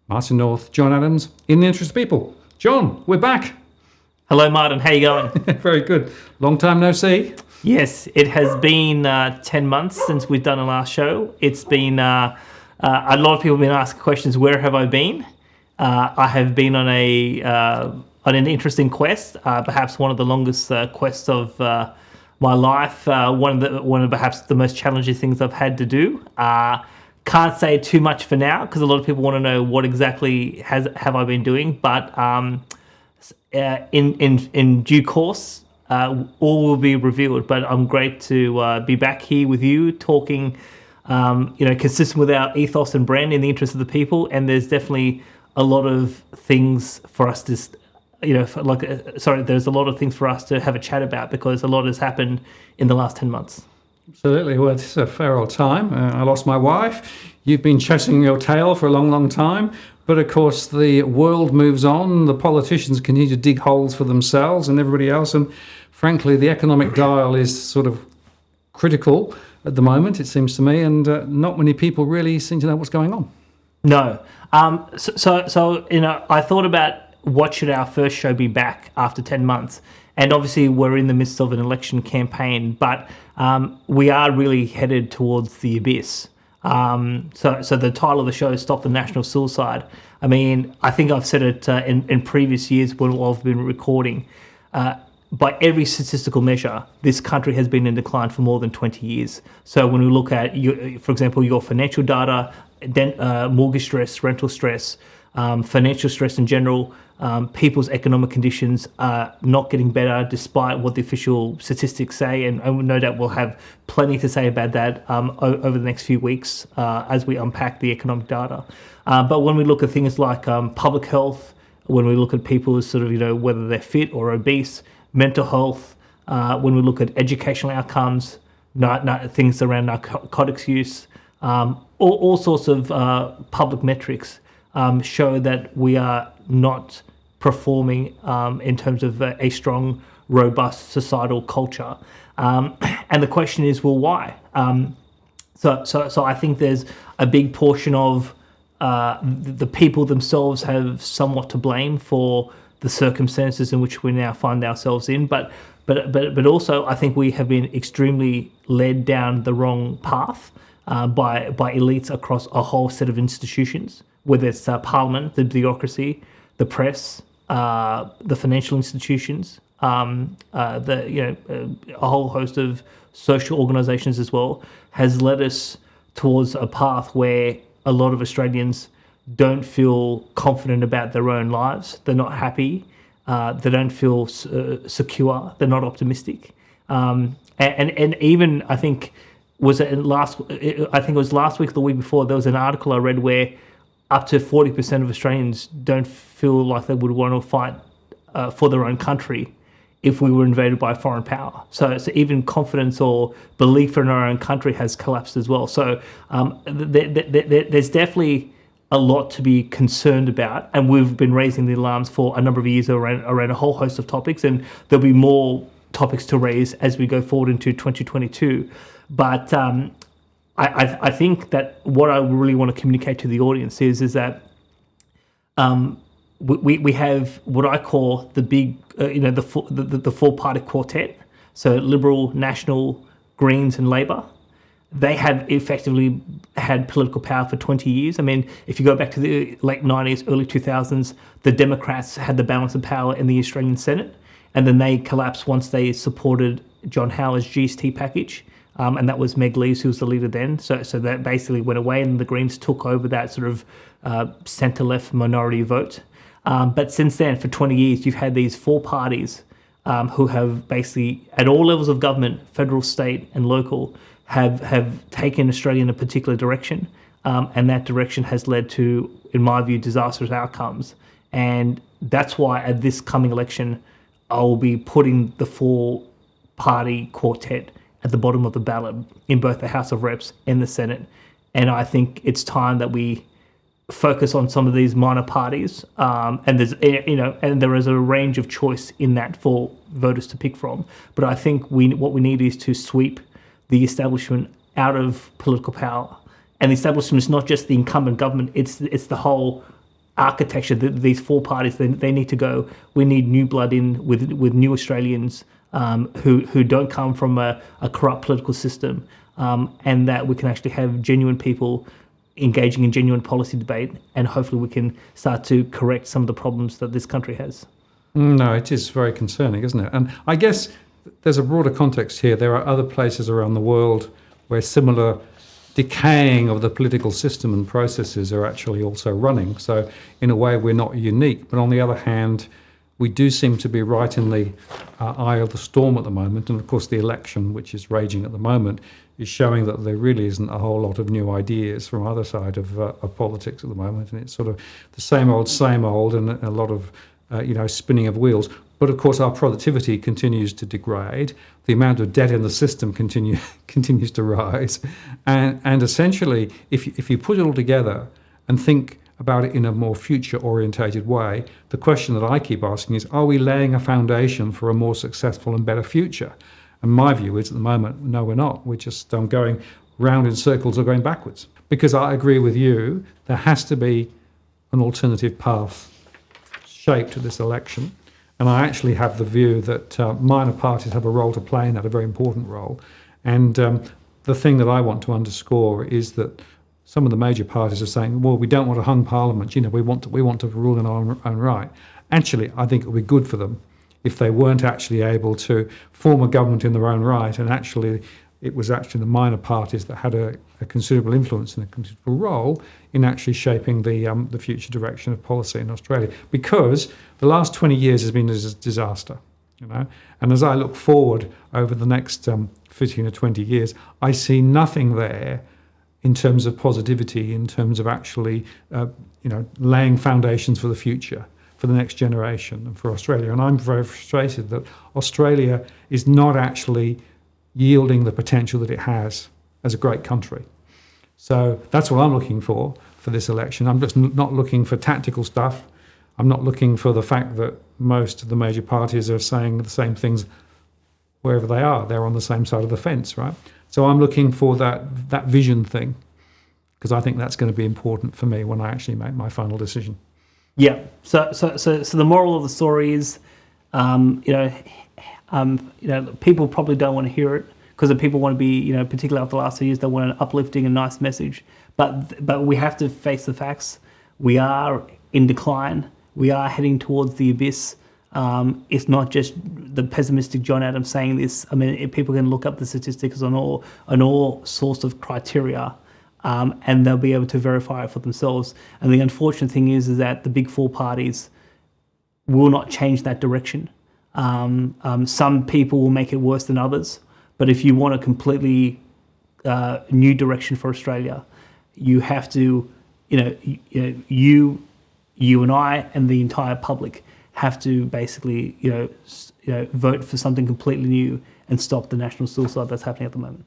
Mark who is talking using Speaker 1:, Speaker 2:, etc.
Speaker 1: Martin North, John Adams, in the interest of people. John, we're back.
Speaker 2: Hello, Martin. How you going?
Speaker 1: Very good. Long time no see.
Speaker 2: Yes, it has been 10 months since we've done a last show. It's been a lot of people have been asking questions. Where have I been? I have been on an interesting quest, perhaps one of the longest quests of my life. One of perhaps the most challenging things I've had to do. Can't say too much for now because a lot of people want to know what exactly have I been doing. But in due course, all will be revealed. But I'm great to be back here with you, talking, consistent with our ethos and brand in the interest of the people. And there's definitely a lot of things for us to, there's a lot of things for us to have a chat about because a lot has happened in the last 10 months.
Speaker 1: Absolutely. Well, it's a fair old time. I lost my wife. You've been chasing your tail for a long, long time. But of course, the world moves on. The politicians continue to dig holes for themselves and everybody else. And frankly, the economic dial is sort of critical at the moment, it seems to me. And not many people really seem to know what's going on.
Speaker 2: No. So I thought about what should our first show be back after 10 months. And obviously, we're in the midst of an election campaign, but we are really headed towards the abyss. So the title of the show is Stop the National Suicide. I mean, I think I've said it in previous years when I've been recording. By every statistical measure, this country has been in decline for more than 20 years. So when we look at, for example, your financial data, mortgage stress, rental stress, financial stress in general, people's economic conditions are not getting better despite what the official statistics say, and no doubt we'll have plenty to say about that over the next few weeks as we unpack the economic data. But when we look at things like public health, when we look at people sort of, whether they're fit or obese, mental health, when we look at educational outcomes, things around narcotics use, all sorts of public metrics show that we are not performing in terms of a strong, robust societal culture. And the question is, well, why? So I think there's a big portion of the people themselves have somewhat to blame for the circumstances in which we now find ourselves in. But also, I think we have been extremely led down the wrong path by elites across a whole set of institutions, whether it's Parliament, the bureaucracy, the press, the financial institutions, a whole host of social organisations as well, has led us towards a path where a lot of Australians don't feel confident about their own lives. They're not happy. They don't feel secure. They're not optimistic. And even I think it was last week or the week before, there was an article I read where up to 40% of Australians don't feel like they would want to fight for their own country if we were invaded by a foreign power. So even confidence or belief in our own country has collapsed as well. So there's definitely a lot to be concerned about, and we've been raising the alarms for a number of years around a whole host of topics, and there'll be more topics to raise as we go forward into 2022. But I think that what I really want to communicate to the audience is that we have what I call the big, the four-party quartet. So Liberal, National, Greens, and Labor. They have effectively had political power for 20 years. I mean, if you go back to the late 90s, early 2000s, the Democrats had the balance of power in the Australian Senate, and then they collapsed once they supported John Howard's GST package. And that was Meg Lees, who was the leader then. So that basically went away, and the Greens took over that sort of centre-left minority vote. But since then, for 20 years, you've had these four parties who have basically, at all levels of government, federal, state, and local, have taken Australia in a particular direction. And that direction has led to, in my view, disastrous outcomes. And that's why at this coming election, I'll be putting the four-party quartet at the bottom of the ballot in both the House of Reps and the Senate. And I think it's time that we focus on some of these minor parties. And there's, and there is a range of choice in that for voters to pick from. But I think what we need is to sweep the establishment out of political power. And the establishment is not just the incumbent government, it's the whole architecture, these four parties, they need to go. We need new blood in with new Australians who don't come from a corrupt political system, and that we can actually have genuine people engaging in genuine policy debate, and hopefully we can start to correct some of the problems that this country has.
Speaker 1: No, it is very concerning, isn't it? And I guess there's a broader context here. There are other places around the world where similar decaying of the political system and processes are actually also running. So in a way, we're not unique. But on the other hand, we do seem to be right in the eye of the storm at the moment. And of course, the election, which is raging at the moment, is showing that there really isn't a whole lot of new ideas from either side of politics at the moment. And it's sort of the same old, and a lot of spinning of wheels. But of course, our productivity continues to degrade. The amount of debt in the system continues to rise. And essentially, if you put it all together and think about it in a more future-orientated way, the question that I keep asking is, are we laying a foundation for a more successful and better future? And my view is, at the moment, no, we're not. We're just going round in circles or going backwards. Because I agree with you, there has to be an alternative path shaped to this election. And I actually have the view that minor parties have a role to play in that, a very important role. And the thing that I want to underscore is that some of the major parties are saying, well, we don't want a hung parliament, we want to rule in our own right. Actually, I think it would be good for them if they weren't actually able to form a government in their own right, and actually it was actually the minor parties that had a considerable influence and a considerable role in actually shaping the future direction of policy in Australia. Because the last 20 years has been a disaster, And as I look forward over the next 15 or 20 years, I see nothing there in terms of positivity, in terms of actually, laying foundations for the future, for the next generation and for Australia. And I'm very frustrated that Australia is not actually yielding the potential that it has as a great country. So that's what I'm looking for this election. I'm just not looking for tactical stuff. I'm not looking for the fact that most of the major parties are saying the same things wherever they are. They're on the same side of the fence, right? So I'm looking for that vision thing, because I think that's going to be important for me when I actually make my final decision.
Speaker 2: Yeah. So the moral of the story is, people probably don't want to hear it, because the people want to be, particularly after the last 2 years, they want an uplifting and nice message. But we have to face the facts. We are in decline. We are heading towards the abyss. It's not just the pessimistic John Adams saying this. I mean, people can look up the statistics on all sorts of criteria, and they'll be able to verify it for themselves. And the unfortunate thing is that the big four parties will not change that direction. Some people will make it worse than others. But if you want a completely new direction for Australia, you have to, you and I and the entire public have to basically, vote for something completely new and stop the national suicide that's happening at the moment.